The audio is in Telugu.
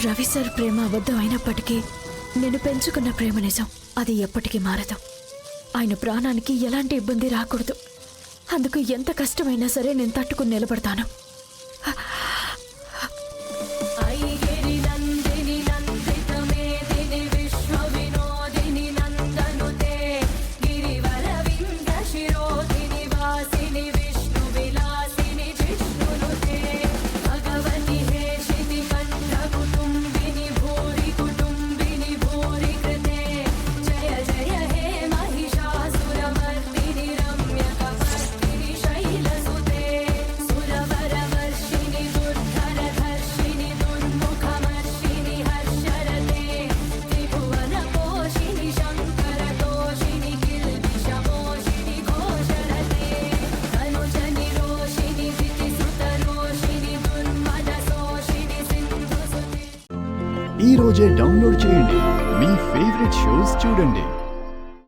రవి సార్ ప్రేమ అబద్ధం అయినప్పటికీ నేను పెంచుకున్న ప్రేమ నిజం. అది ఎప్పటికీ మారదు. ఆయన ప్రాణానికి ఎలాంటి ఇబ్బంది రాకూడదు. అందుకు ఎంత కష్టమైనా సరే నేను తట్టుకుని నిలబడతాను. ఈ రోజే డౌన్లోడ్ చేయండి. మీ ఫేవరెట్ షోస్ చూడండి.